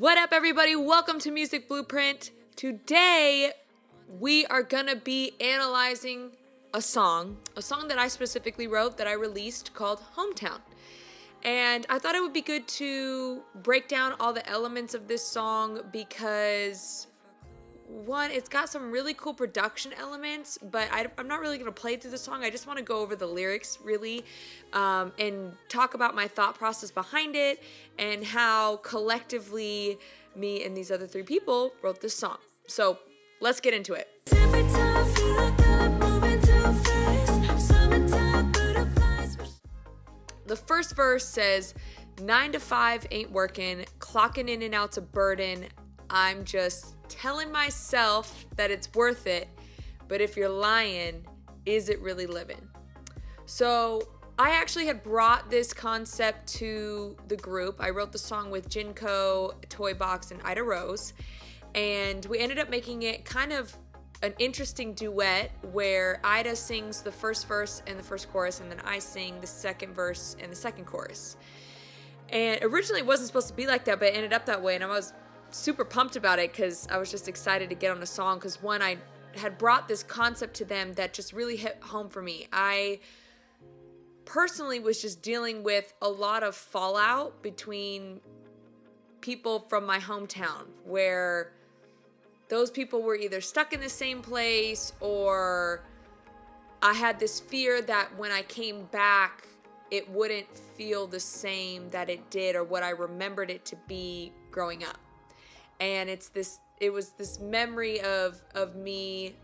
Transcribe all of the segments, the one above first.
What up, everybody? Welcome to Music Blueprint. Today, we are gonna be analyzing a song that I specifically wrote that I released called Hometown. And I thought it would be good to break down all the elements of this song because, one, it's got some really cool production elements, but I'm not really going to play through the song. I just want to go over the lyrics, really, and talk about my thought process behind it and how collectively me and these other three people wrote this song. So let's get into it. The first verse says, 9 to 5 ain't working, clocking in and out's a burden. I'm just telling myself that it's worth it, but if you're lying, is it really living? So I actually had brought this concept to the group. I wrote the song with Jinko, Toybox, and Ida Rose, and we ended up making it kind of an interesting duet where Ida sings the first verse and the first chorus, and then I sing the second verse and the second chorus. And originally it wasn't supposed to be like that, but it ended up that way, and I was super pumped about it because I was just excited to get on a song because, one, I had brought this concept to them that just really hit home for me. I personally was just dealing with a lot of fallout between people from my hometown where those people were either stuck in the same place, or I had this fear that when I came back it wouldn't feel the same that it did or what I remembered it to be growing up. And it was this memory of me,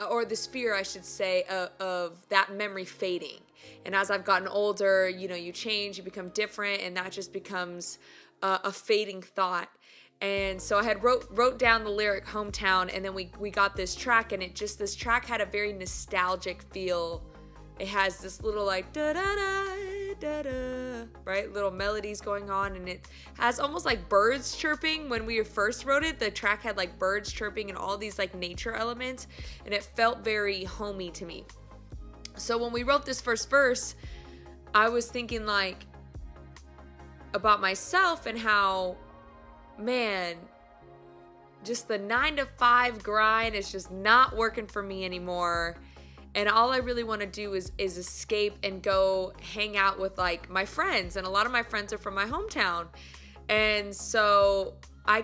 or this fear, I should say, of that memory fading. And as I've gotten older, you change, you become different, and that just becomes a fading thought. And so I had wrote down the lyric Hometown, and then we got this track, and this track had a very nostalgic feel. It has this little like da-da-da, da-da, right? Little melodies going on, and it has almost like birds chirping. When we first wrote it, the track had like birds chirping and all these like nature elements, and it felt very homey to me. So when we wrote this first verse, I was thinking like about myself and how, man, just the 9 to 5 grind is just not working for me anymore. And all I really want to do is escape and go hang out with like my friends. And a lot of my friends are from my hometown. And so I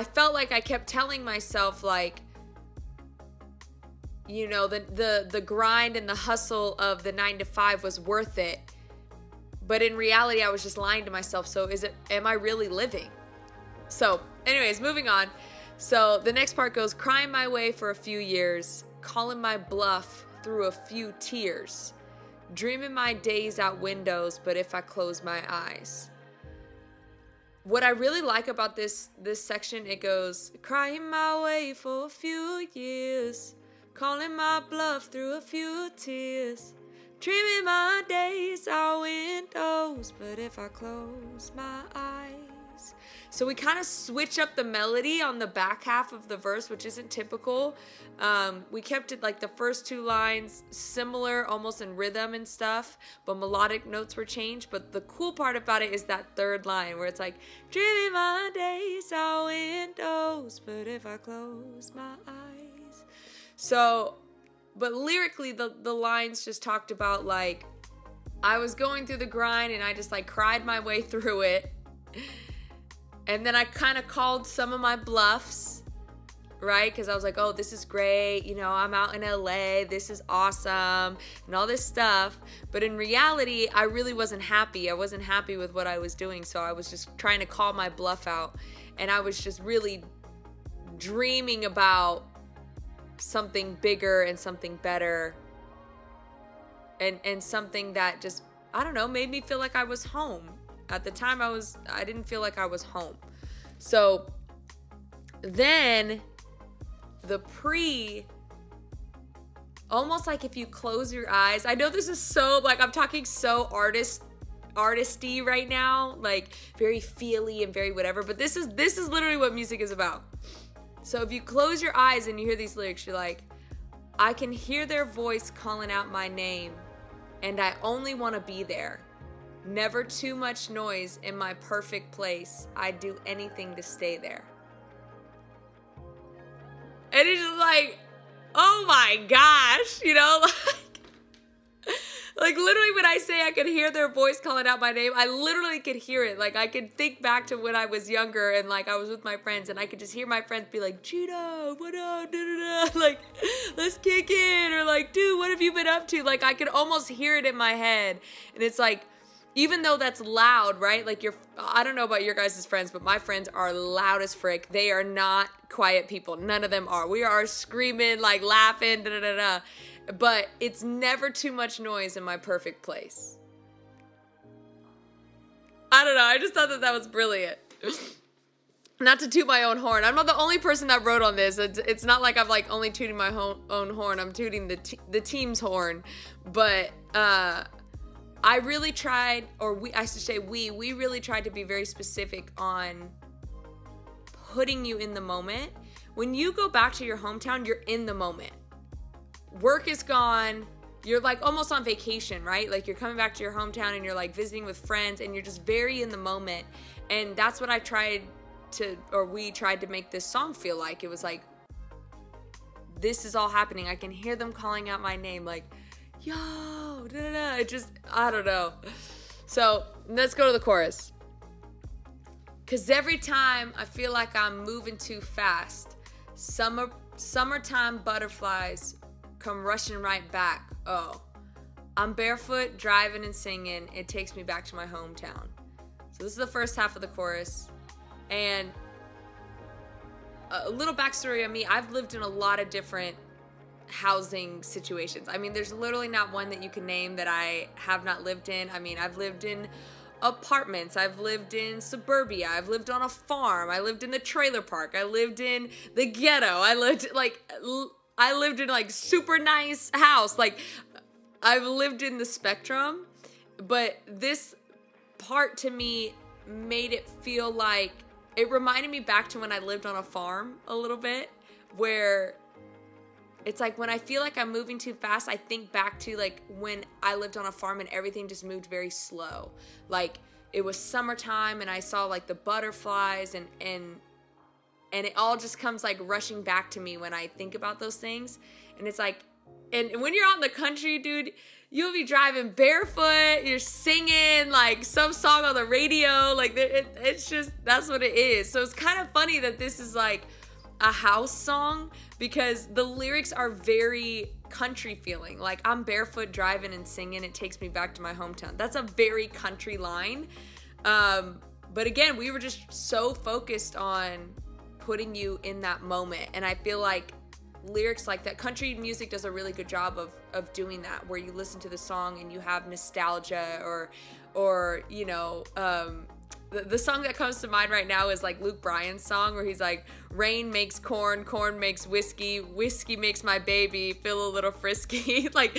felt like I kept telling myself like, the grind and the hustle of the 9 to 5 was worth it. But in reality, I was just lying to myself. So am I really living? So anyways, moving on. So the next part goes, crying my way for a few years, calling my bluff through a few tears, dreaming my days out windows, but if I close my eyes. What I really like about this section, it goes, crying my way for a few years, calling my bluff through a few tears, dreaming my days out windows, but if I close my eyes. So we kind of switch up the melody on the back half of the verse, which isn't typical. We kept it like the first two lines similar, almost in rhythm and stuff, but melodic notes were changed. But the cool part about it is that third line where it's like, dreaming my days out windows, but if I close my eyes. So, but lyrically, the lines just talked about like, I was going through the grind and I just like cried my way through it. And then I kind of called some of my bluffs, right? Because I was like, oh, this is great. I'm out in LA. This is awesome and all this stuff. But in reality, I really wasn't happy. I wasn't happy with what I was doing. So I was just trying to call my bluff out. And I was just really dreaming about something bigger and something better. And something that just, I don't know, made me feel like I was home. At the time, I didn't feel like I was home. So then the almost like if you close your eyes, I know this is so, like, I'm talking so artisty right now, like very feely and very whatever, but this is literally what music is about. So if you close your eyes and you hear these lyrics, you're like, I can hear their voice calling out my name, and I only want to be there. Never too much noise in my perfect place. I'd do anything to stay there. And it's just like, oh my gosh, you know, like literally when I say I could hear their voice calling out my name, I literally could hear it. Like I could think back to when I was younger and like I was with my friends and I could just hear my friends be like, Cheeto, what up, da-da-da, like, let's kick it, or like, dude, what have you been up to? Like I could almost hear it in my head. And it's like, even though that's loud, right? Like I don't know about your guys' friends, but my friends are loud as frick. They are not quiet people. None of them are. We are screaming, like laughing, da-da-da-da. But it's never too much noise in my perfect place. I don't know. I just thought that was brilliant. Not to toot my own horn. I'm not the only person that wrote on this. It's not like I'm like only tooting my own horn. I'm tooting the team's horn. But I really tried, or we really tried to be very specific on putting you in the moment. When you go back to your hometown, you're in the moment. Work is gone. You're like almost on vacation, right? Like you're coming back to your hometown and you're like visiting with friends and you're just very in the moment. And that's what we tried to make this song feel like. It was like, this is all happening. I can hear them calling out my name, like, yo, da-da-da. It just, I don't know. So let's go to the chorus. 'Cause every time I feel like I'm moving too fast, summertime butterflies come rushing right back. Oh, I'm barefoot, driving and singing. It takes me back to my hometown. So this is the first half of the chorus. And a little backstory on me. I've lived in a lot of different housing situations. I mean, there's literally not one that you can name that I have not lived in. I mean, I've lived in apartments. I've lived in suburbia. I've lived on a farm. I lived in the trailer park. I lived in the ghetto. I lived in like super nice house. Like I've lived in the spectrum, but this part to me made it feel like it reminded me back to when I lived on a farm a little bit, where it's like when I feel like I'm moving too fast, I think back to like when I lived on a farm and everything just moved very slow. Like it was summertime and I saw like the butterflies and it all just comes like rushing back to me when I think about those things. And it's like, and when you're out in the country, dude, you'll be driving barefoot, you're singing like some song on the radio. Like it's just, that's what it is. So it's kind of funny that this is like a house song because the lyrics are very country feeling. Like I'm barefoot driving and singing. It takes me back to my hometown. That's a very country line. But again, we were just so focused on putting you in that moment. And I feel like lyrics like that, country music does a really good job of doing that, where you listen to the song and you have nostalgia or you know, the song that comes to mind right now is like Luke Bryan's song where he's like, rain makes corn, corn makes whiskey, whiskey makes my baby feel a little frisky. like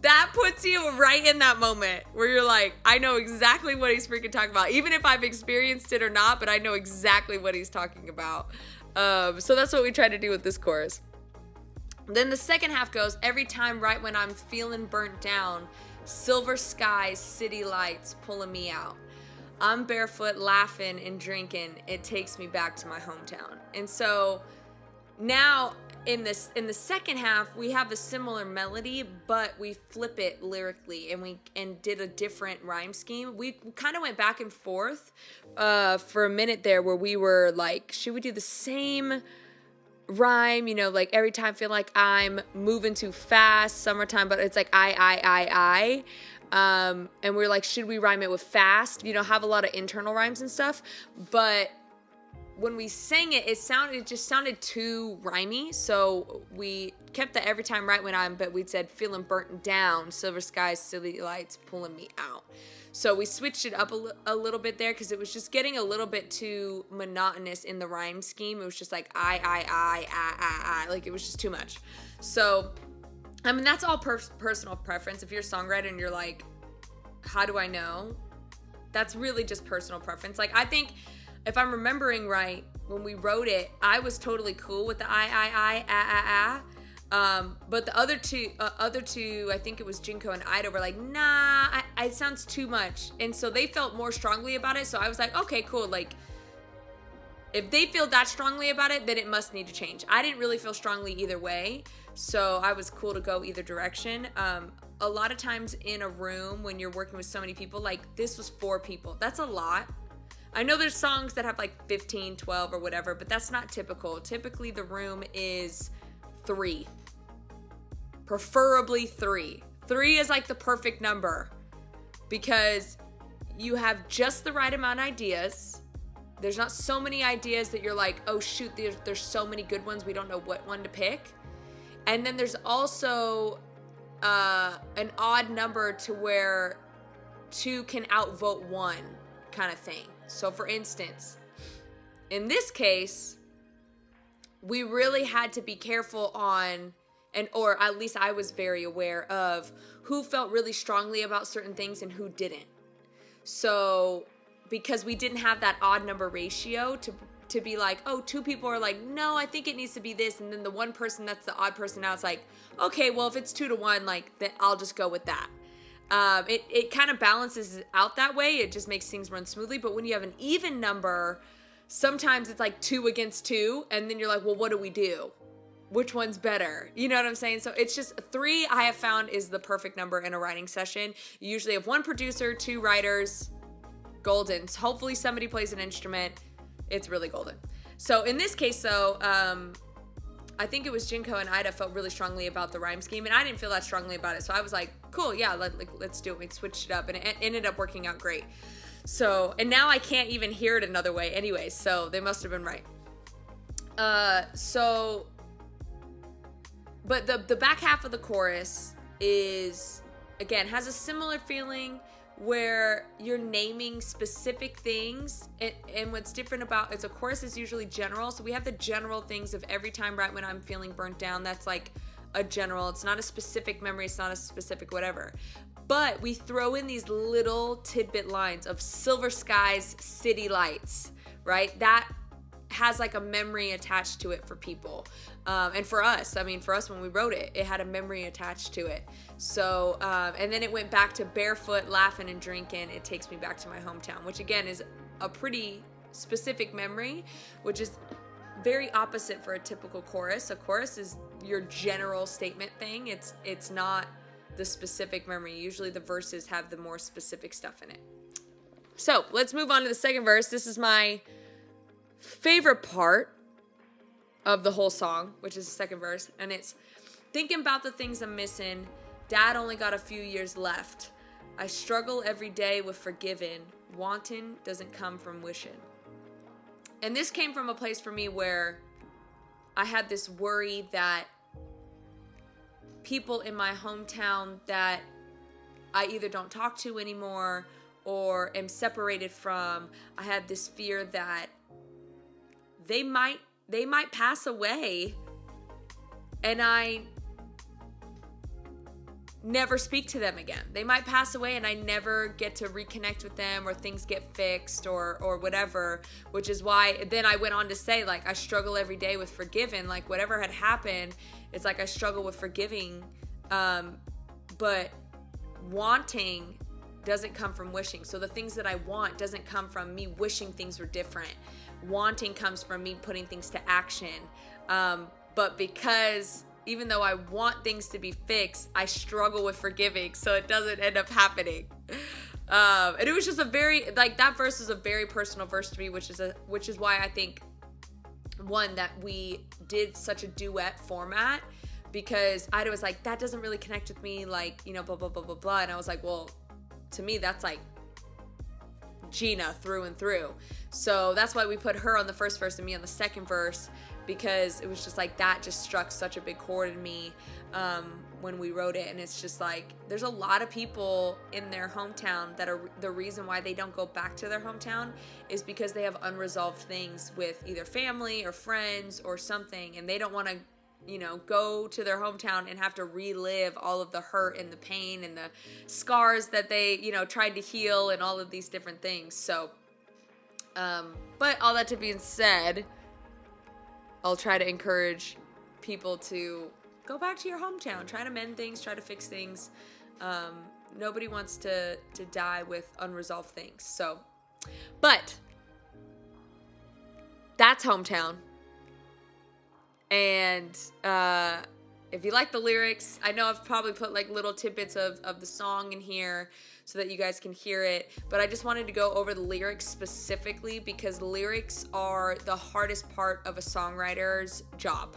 that puts you right in that moment where you're like, I know exactly what he's freaking talking about, even if I've experienced it or not, but I know exactly what he's talking about. So that's what we try to do with this chorus. Then the second half goes, every time right when I'm feeling burnt down, silver skies, city lights pulling me out. I'm barefoot, laughing and drinking. It takes me back to my hometown. And so now in the second half, we have a similar melody, but we flip it lyrically and did a different rhyme scheme. We kind of went back and forth for a minute there where we were like, should we do the same rhyme? You know, like every time I feel like I'm moving too fast, summertime, but it's like I. And we're like, should we rhyme it with fast? You know, have a lot of internal rhymes and stuff. But when we sang it, it just sounded too rhymey. So we kept the every time right when but we'd said feeling burnt down, silver skies, city lights pulling me out. So we switched it up a little bit there because it was just getting a little bit too monotonous in the rhyme scheme. It was just like I, like it was just too much. So I mean, that's all personal preference. If you're a songwriter and you're like, how do I know? That's really just personal preference. Like, I think if I'm remembering right, when we wrote it, I was totally cool with the but the other two, I think it was Jinko and Ida, were like, nah, it sounds too much. And so they felt more strongly about it. So I was like, okay, cool. Like, if they feel that strongly about it, then it must need to change. I didn't really feel strongly either way. So I was cool to go either direction. A lot of times in a room when you're working with so many people, like this was 4 people. That's a lot. I know there's songs that have like 15, 12 or whatever, but that's not typical. Typically the room is 3. Preferably 3. 3 is like the perfect number because you have just the right amount of ideas. There's not so many ideas that you're like, oh shoot, there's so many good ones, we don't know what one to pick. And then there's also an odd number to where 2 can outvote 1 kind of thing. So for instance, in this case, we really had to be careful on, or at least I was very aware of who felt really strongly about certain things and who didn't. So because we didn't have that odd number ratio to be like, oh, 2 people are like, no, I think it needs to be this. And then the one person that's the odd person out is like, okay, well, if it's 2 to 1, like, then I'll just go with that. It kind of balances out that way. It just makes things run smoothly. But when you have an even number, sometimes it's like 2 against 2. And then you're like, well, what do we do? Which one's better? You know what I'm saying? So it's just 3 I have found is the perfect number in a writing session. You usually have 1 producer, 2 writers, golden. Hopefully somebody plays an instrument. It's really golden. So in this case, though, I think it was Jinko and Ida felt really strongly about the rhyme scheme, and I didn't feel that strongly about it. So I was like, cool, yeah, let's do it. We switched it up, and it ended up working out great. So, and now I can't even hear it another way anyway, so they must have been right. But the back half of the chorus is, again, has a similar feeling where you're naming specific things, and what's different about it's a chorus is usually general, so we have the general things of every time right when I'm feeling burnt down. That's like a general. It's not a specific memory, it's not a specific whatever, but we throw in these little tidbit lines of silver skies, city lights, right? That has like a memory attached to it for people, and for us, when we wrote it, it had a memory attached to it. So and then it went back to barefoot, laughing and drinking. It takes me back to my hometown, which again is a pretty specific memory, which is very opposite for a typical chorus. A chorus is your general statement thing. It's not the specific memory. Usually the verses have the more specific stuff in it. So let's move on to the second verse. This is my favorite part of the whole song, which is the second verse, and it's thinking about the things I'm missing. Dad only got a few years left. I struggle every day with forgiving. Wanting doesn't come from wishing. And this came from a place for me where I had this worry that people in my hometown that I either don't talk to anymore or am separated from, I had this fear that they might pass away and I never speak to them again. They might pass away and I never get to reconnect with them, or things get fixed or whatever, which is why then I went on to say, like, I struggle every day with forgiving. Like, whatever had happened, it's like I struggle with forgiving, but wanting doesn't come from wishing. So the things that I want doesn't come from me wishing things were different. Wanting comes from me putting things to action. But because even though I want things to be fixed, I struggle with forgiving, so it doesn't end up happening. And it was just a very, like, that verse is a very personal verse to me, which is why I think, one, that we did such a duet format, because Ida was like, that doesn't really connect with me, like, you know, blah, blah, blah, blah, blah. And I was like, well, to me, that's like Gina through and through. So that's why we put her on the first verse and me on the second verse, because it was just like that just struck such a big chord in me when we wrote it. And it's just like, there's a lot of people in their hometown that are the reason why they don't go back to their hometown is because they have unresolved things with either family or friends or something, and they don't want to, you know, go to their hometown and have to relive all of the hurt and the pain and the scars that they, you know, tried to heal and all of these different things. So but all that to being said, I'll try to encourage people to go back to your hometown, try to mend things, try to fix things. nobody wants to die with unresolved things. So, but that's Hometown. And if you like the lyrics, I know I've probably put like little tidbits of the song in here so that you guys can hear it, but I just wanted to go over the lyrics specifically because lyrics are the hardest part of a songwriter's job.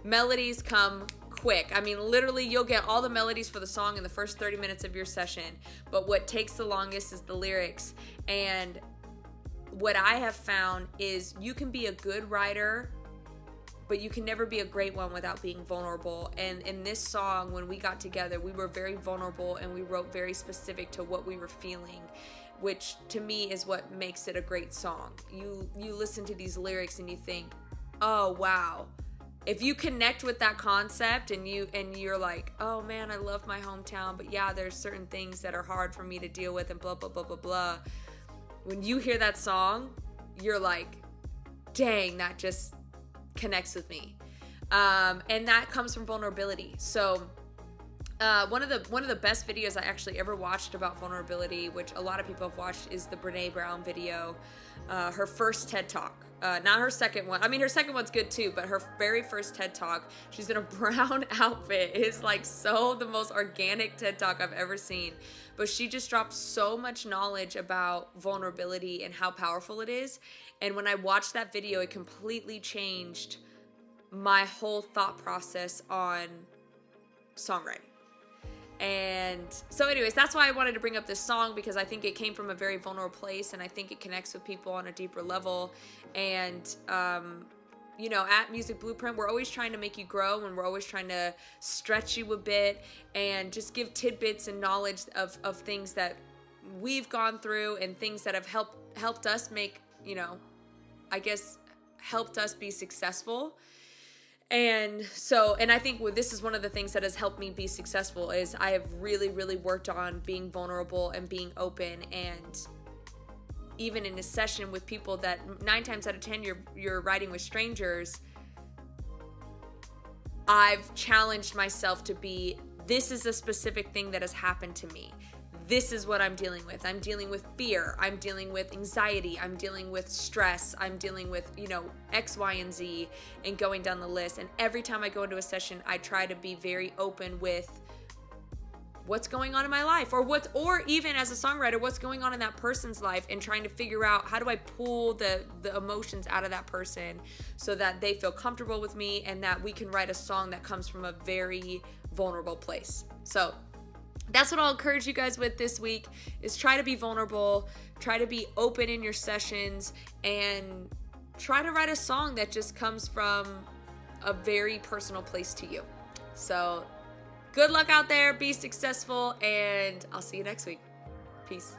Melodies come quick. I mean, literally, you'll get all the melodies for the song in the first 30 minutes of your session, but what takes the longest is the lyrics. And what I have found is you can be a good writer, but you can never be a great one without being vulnerable. And in this song, when we got together, we were very vulnerable and we wrote very specific to what we were feeling, which to me is what makes it a great song. You listen to these lyrics and you think, oh, wow. If you connect with that concept and you're like, oh man, I love my hometown, but yeah, there's certain things that are hard for me to deal with and blah, blah, blah, blah, blah. When you hear that song, you're like, dang, that just connects with me. And that comes from vulnerability. So one of the best videos I actually ever watched about vulnerability, which a lot of people have watched, is the Brene Brown video, her first TED Talk. Not her second one. I mean, her second one's good too, but her very first TED Talk, she's in a brown outfit. It is like so the most organic TED Talk I've ever seen. But she just dropped so much knowledge about vulnerability and how powerful it is. And when I watched that video, it completely changed my whole thought process on songwriting. And so anyways, that's why I wanted to bring up this song, because I think it came from a very vulnerable place and I think it connects with people on a deeper level. And you know, at Music Blueprint, we're always trying to make you grow and we're always trying to stretch you a bit and just give tidbits and knowledge of things that we've gone through and things that have helped us make, you know, I guess helped us be successful. And so, and I think this is one of the things that has helped me be successful is I have really, really worked on being vulnerable and being open. And even in a session with people that 9 times out of 10 you're writing with strangers, I've challenged myself to be, this is a specific thing that has happened to me. This is what I'm dealing with. I'm dealing with fear. I'm dealing with anxiety. I'm dealing with stress. I'm dealing with, you know, X, Y, and Z, and going down the list. And every time I go into a session, I try to be very open with what's going on in my life, or even as a songwriter, what's going on in that person's life, and trying to figure out how do I pull the emotions out of that person so that they feel comfortable with me and that we can write a song that comes from a very vulnerable place. So that's what I'll encourage you guys with this week, is try to be vulnerable, try to be open in your sessions, and try to write a song that just comes from a very personal place to you. So good luck out there, be successful, and I'll see you next week. Peace.